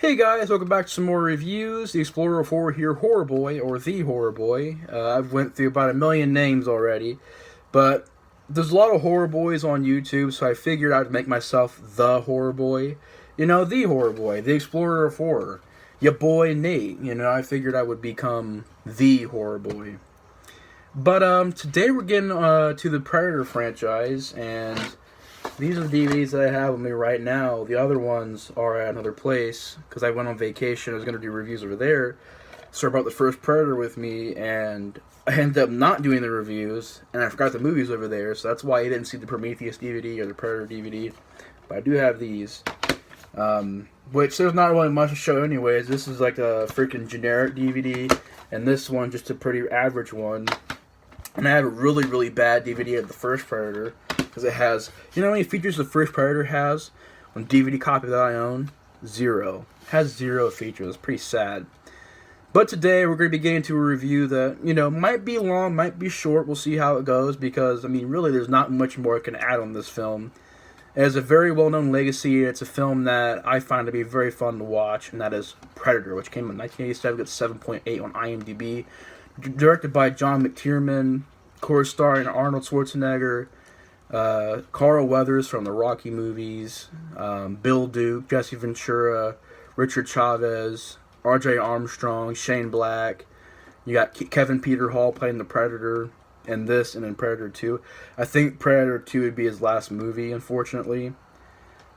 Hey guys, welcome back to some more reviews. The Explorer 4 here, Horror Boy, or The Horror Boy. I've went through about a million names already, but there's a lot of Horror Boys on YouTube, so I figured I'd make myself The Horror Boy. You know, The Horror Boy, The Explorer of Horror. Your boy Nate, I figured I would become The Horror Boy. But today we're getting to the Predator franchise, and these are the DVDs that I have with me right now. The other ones are at another place because I went on vacation. I was going to do reviews over there. So I brought the first Predator with me, and I ended up not doing the reviews, and I forgot the movies over there. So that's why you didn't see the Prometheus DVD or the Predator DVD. But I do have these, which there's not really much to show anyways. This is like a freaking generic DVD, and this one just a pretty average one. And I have a really, really bad DVD of the first Predator. Because it has, how many features the first Predator has? On DVD copy that I own? 0. It has 0 features. It's pretty sad. But today we're going to be getting to a review that, might be long, might be short. We'll see how it goes. Because, really, there's not much more I can add on this film. It has a very well-known legacy. It's a film that I find to be very fun to watch. And that is Predator, which came in 1987. Got 7.8 on IMDb. Directed by John McTiernan. Co-starring Arnold Schwarzenegger. Carl Weathers from the Rocky movies, Bill Duke, Jesse Ventura, Richard Chavez, R.J. Armstrong, Shane Black. You got Kevin Peter Hall playing the Predator in this and in Predator 2. I think Predator 2 would be his last movie, unfortunately.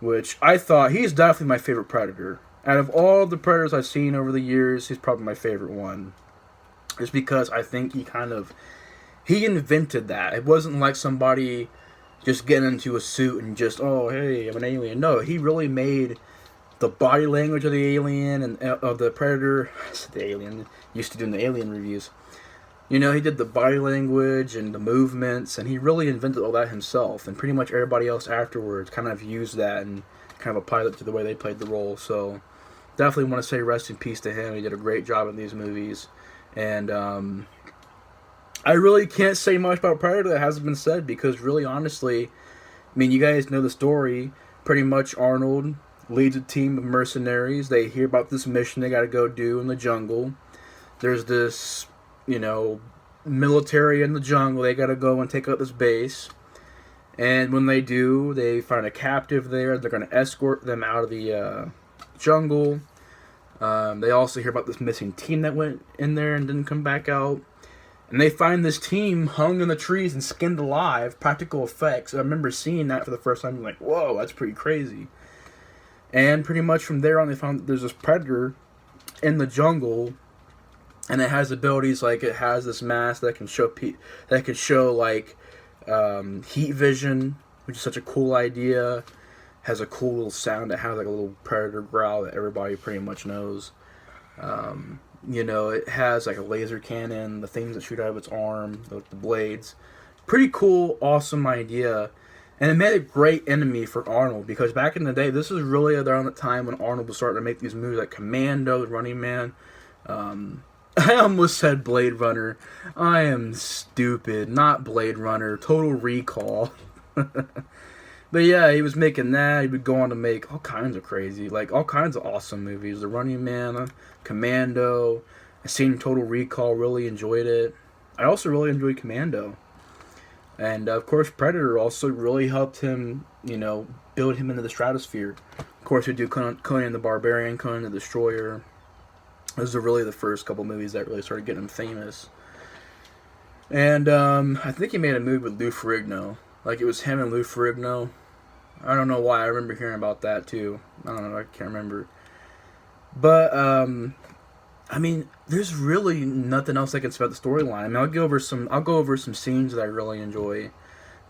Which I thought, he's definitely my favorite Predator. Out of all the Predators I've seen over the years, he's probably my favorite one. Just because I think he invented that. It wasn't like somebody just getting into a suit and just, oh, hey, I'm an alien. No, he really made the body language of the alien and of the Predator. The alien. Used to doing the alien reviews. He did the body language and the movements, and he really invented all that himself. And pretty much everybody else afterwards kind of used that and kind of applied it to the way they played the role. So definitely want to say rest in peace to him. He did a great job in these movies. And I really can't say much about Predator that hasn't been said because really honestly, you guys know the story. Pretty much Arnold leads a team of mercenaries. They hear about this mission they got to go do in the jungle. There's this, military in the jungle. They got to go and take out this base. And when they do, they find a captive there. They're going to escort them out of the jungle. They also hear about this missing team that went in there and didn't come back out. And they find this team hung in the trees and skinned alive, practical effects. I remember seeing that for the first time. I'm like, whoa, that's pretty crazy. And pretty much from there on, they found that there's this predator in the jungle, and it has abilities like it has this mask that can show heat vision, which is such a cool idea. Has a cool little sound that has like a little predator growl that everybody pretty much knows. It has like a laser cannon, the things that shoot out of its arm, the blades. Pretty cool, awesome idea. And it made a great enemy for Arnold because back in the day, this was really around the time when Arnold was starting to make these movies like Commando, Running Man. I almost said Blade Runner. I am stupid. Not Blade Runner. Total Recall. But yeah, he was making that. He would go on to make all kinds of crazy, like all kinds of awesome movies. The Running Man, Commando. I seen Total Recall, really enjoyed it. I also really enjoyed Commando. And of course, Predator also really helped him, build him into the stratosphere. Of course, we do Conan the Barbarian, Conan the Destroyer. Those are really the first couple movies that really started getting him famous. And I think he made a movie with Lou Ferrigno. Like, it was him and Lou Ferrigno. I don't know why. I remember hearing about that, too. I don't know. I can't remember. But, there's really nothing else I can say about the storyline. I'll go over some scenes that I really enjoy.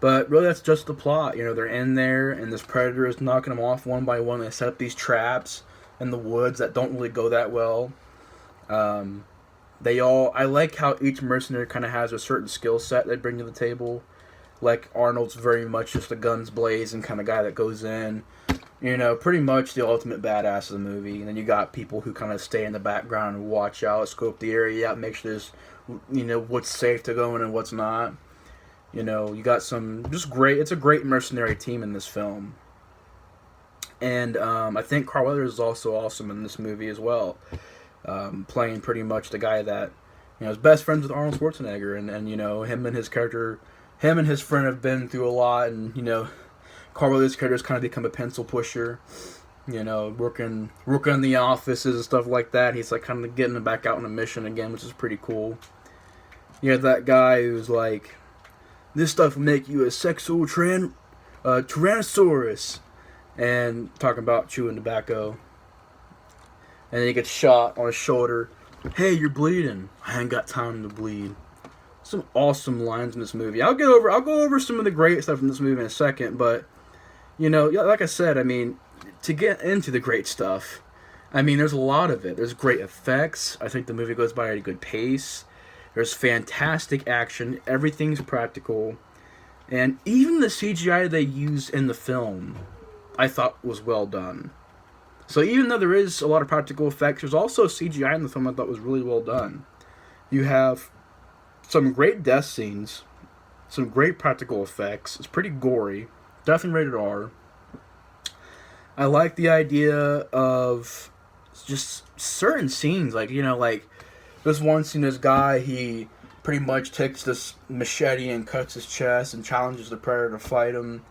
But, really, that's just the plot. They're in there, and this predator is knocking them off one by one. They set up these traps in the woods that don't really go that well. I like how each mercenary kind of has a certain skill set they bring to the table. Like, Arnold's very much just a guns blazing kind of guy that goes in. Pretty much the ultimate badass of the movie. And then you got people who kind of stay in the background and watch out, scope the area out, make sure there's, what's safe to go in and what's not. You got some just great, it's a great mercenary team in this film. And I think Carl Weathers is also awesome in this movie as well, playing pretty much the guy that, is best friends with Arnold Schwarzenegger, and him and his character, him and his friend have been through a lot, and Carl Weathers' character has kind of become a pencil pusher, working in the offices and stuff like that. He's like kind of getting him back out on a mission again, which is pretty cool. You have that guy who's like, this stuff will make you a sexual Tyrannosaurus, and talking about chewing tobacco. And then he gets shot on his shoulder. Hey, you're bleeding. I ain't got time to bleed. Some awesome lines in this movie. I'll go over some of the great stuff in this movie in a second, but like I said, I mean, to get into the great stuff, I mean, there's a lot of it. There's great effects. I think the movie goes by at a good pace. There's fantastic action. Everything's practical. And even the CGI they used in the film, I thought was well done. So even though there is a lot of practical effects, there's also CGI in the film I thought was really well done. You have some great death scenes, some great practical effects. It's pretty gory. Definitely rated R. I like the idea of just certain scenes, like this one scene, this guy, he pretty much takes this machete and cuts his chest and challenges the Predator to fight him.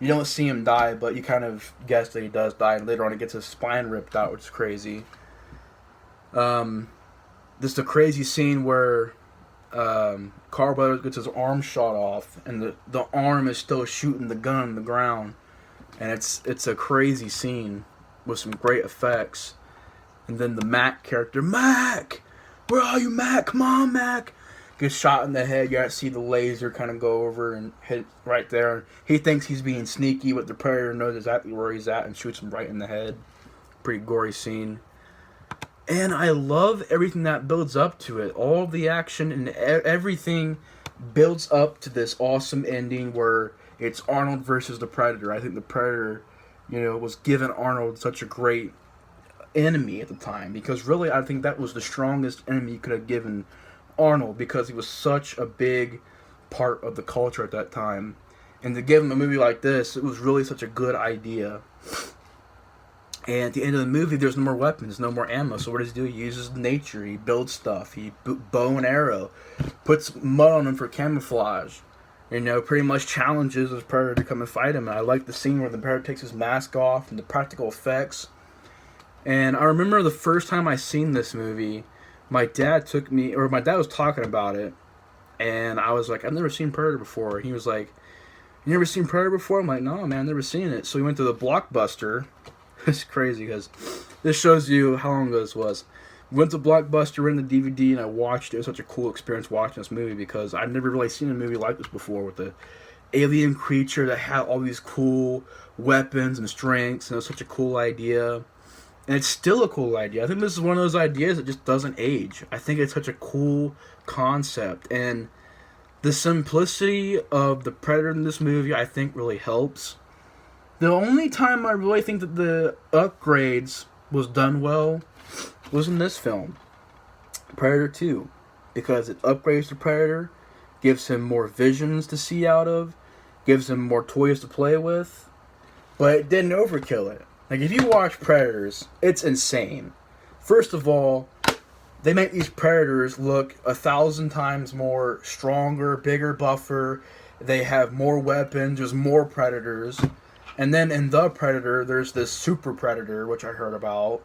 You don't see him die, but you kind of guess that he does die, and later on he gets his spine ripped out, which is crazy. This is a crazy scene where Carl Weathers gets his arm shot off, and the arm is still shooting the gun on the ground. And it's a crazy scene with some great effects. And then the Mac character, Mac! Where are you, Mac? Come on, Mac! Gets shot in the head. You gotta see the laser kind of go over and hit right there. He thinks he's being sneaky, but the Predator knows exactly where he's at and shoots him right in the head. Pretty gory scene. And I love everything that builds up to it. All the action and everything builds up to this awesome ending where it's Arnold versus the Predator. I think the Predator, was giving Arnold such a great enemy at the time, because really I think that was the strongest enemy you could have given Arnold, because he was such a big part of the culture at that time. And to give him a movie like this, it was really such a good idea. And at the end of the movie, there's no more weapons, no more ammo. So what does he do? He uses nature. He builds stuff. He bow and arrow, puts mud on him for camouflage. Pretty much challenges his Predator to come and fight him. And I like the scene where the Predator takes his mask off and the practical effects. And I remember the first time I seen this movie, my dad was talking about it, and I was like, I've never seen Predator before. And he was like, you never seen Predator before? I'm like, no, man, I've never seen it. So we went to the Blockbuster. It's crazy because this shows you how long ago this was. We went to Blockbuster, rented the DVD, and I watched it. It was such a cool experience watching this movie because I'd never really seen a movie like this before, with the alien creature that had all these cool weapons and strengths, and it was such a cool idea. And it's still a cool idea. I think this is one of those ideas that just doesn't age. I think it's such a cool concept. And the simplicity of the Predator in this movie, I think, really helps. The only time I really think that the upgrades was done well was in this film, Predator 2. Because it upgrades the Predator, gives him more visions to see out of, gives him more toys to play with. But it didn't overkill it. Like, if you watch Predators, it's insane. First of all, they make these Predators look 1,000 times more stronger, bigger, buffer. They have more weapons. There's more Predators. And then in The Predator, there's this Super Predator, which I heard about,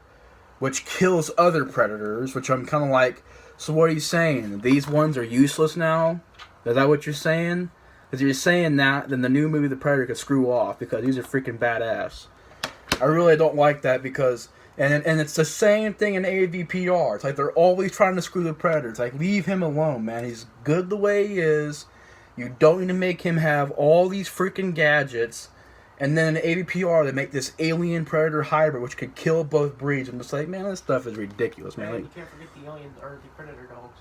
which kills other Predators, which I'm kind of like, so what are you saying? These ones are useless now? Is that what you're saying? Because if you're saying that, then the new movie The Predator could screw off, because these are freaking badass. I really don't like that, because and it's the same thing in AVPR. It's like they're always trying to screw the Predator. It's like, leave him alone, man. He's good the way he is. You don't need to make him have all these freaking gadgets. And then in AVPR, they make this alien Predator hybrid, which could kill both breeds. I'm just like, man, this stuff is ridiculous, man. You can't forget the alien or the Predator dogs.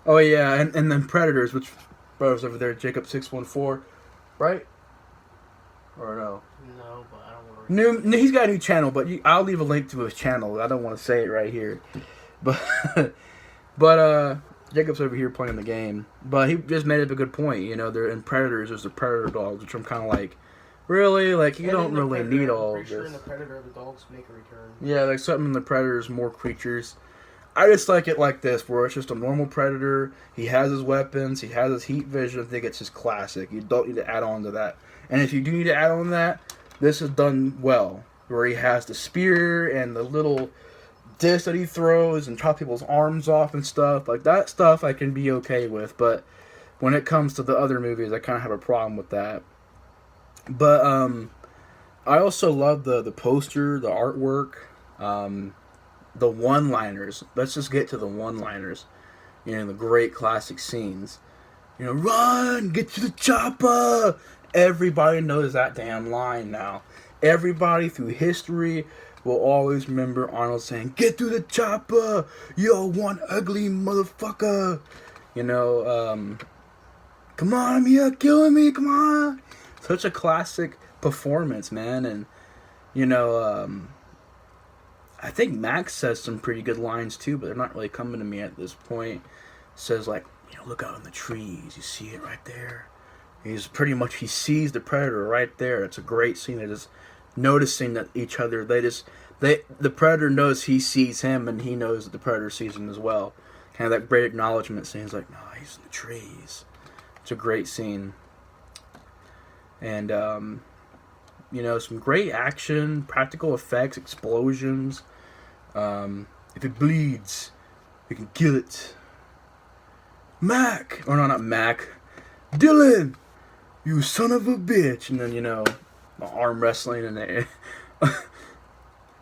Oh yeah, and then Predators, which brothers over there, Jacob614, right? Or no? No, but I don't want to. He's got a new channel, but I'll leave a link to his channel. I don't want to say it right here, but Jacob's over here playing the game. But he just made up a good point. They're in Predators. There's the Predator dogs, which I'm kind of like, Really, like you And don't in the really Predator, need I'm all of pretty sure this. in the Predator, the dogs make a return. Yeah, like something in the Predator's more creatures. I just like it like this, where it's just a normal Predator. He has his weapons, he has his heat vision. I think it's just classic. You don't need to add on to that. And if you do need to add on to that, this is done well, where he has the spear and the little disc that he throws and chop people's arms off and stuff. Like that stuff I can be okay with, but when it comes to the other movies, I kind of have a problem with that. But I also love the poster, the artwork, the one-liners. Let's just get to the one-liners. You know, the great classic scenes. You know, run, get to the chopper. Everybody knows that damn line now. Everybody through history will always remember Arnold saying, "Get to the chopper, you're one ugly motherfucker." You know, come on, I'm here, killing me, come on. Such a classic performance, man. And you know, I think Max says some pretty good lines too, but they're not really coming to me at this point. Says like, you know, look out in the trees, you see it right there. He's pretty much, he sees the Predator right there. It's a great scene. They're just noticing that each other. The Predator knows he sees him, and he knows that the Predator sees him as well. Kind of that great acknowledgement scene. He's like, no, he's in the trees. It's a great scene. And you know, some great action, practical effects, explosions. If it bleeds, we can kill it. Mac! Or no, not Mac. Dylan! You son of a bitch! And then, you know, arm wrestling and they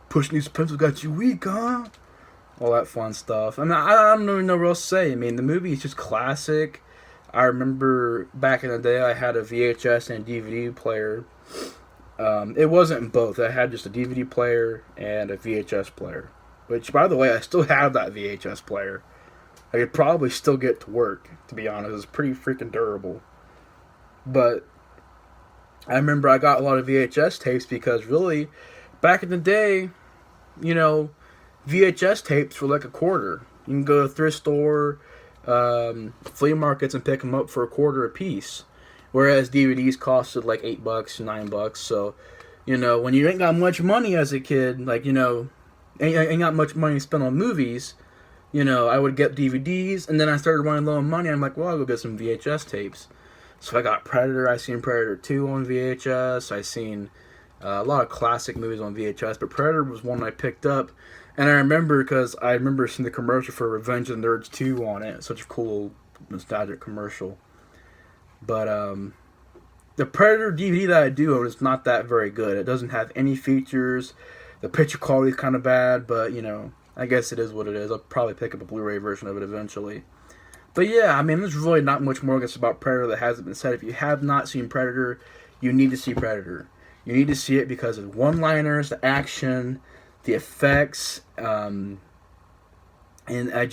pushing these pencils got you weak, huh? All that fun stuff. I mean, I don't even know what else to say. I mean, the movie is just classic. I remember back in the day I had a VHS and DVD player. It wasn't both. I had just a DVD player and a VHS player. Which, by the way, I still have that VHS player. I could probably still get to work, to be honest. It's pretty freaking durable. But I remember I got a lot of VHS tapes because really, back in the day, you know, VHS tapes were like a quarter. You can go to a thrift store, flea markets, and pick them up for a quarter a piece. Whereas DVDs costed like $8, $9. So, you know, when you ain't got much money as a kid, like, you know, ain't got much money to spend on movies, you know, I would get DVDs, and then I started running low on money. I'm like, well, I'll go get some VHS tapes. So I got Predator. I seen Predator 2 on VHS. I seen a lot of classic movies on VHS, but Predator was one I picked up. And I remember because I remember seeing the commercial for Revenge of the Nerds 2 on it. Such a cool, nostalgic commercial. But the Predator DVD that I do own is not that very good. It doesn't have any features. The picture quality is kind of bad, but, you know, I guess it is what it is. I'll probably pick up a Blu-ray version of it eventually. But yeah, I mean, there's really not much more I guess about Predator that hasn't been said. If you have not seen Predator, you need to see Predator. You need to see it because of the one-liners, the action, the effects, and I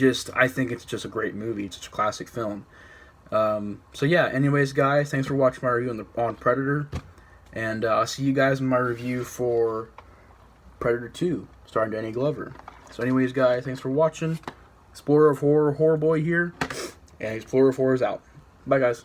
think it's just a great movie. It's a classic film. So yeah, anyways, guys, thanks for watching my review on Predator, and I'll see you guys in my review for Predator 2, starring Danny Glover. So anyways, guys, thanks for watching. Explorer of Horror, Horror Boy here, and Explorer of Horror is out. Bye, guys.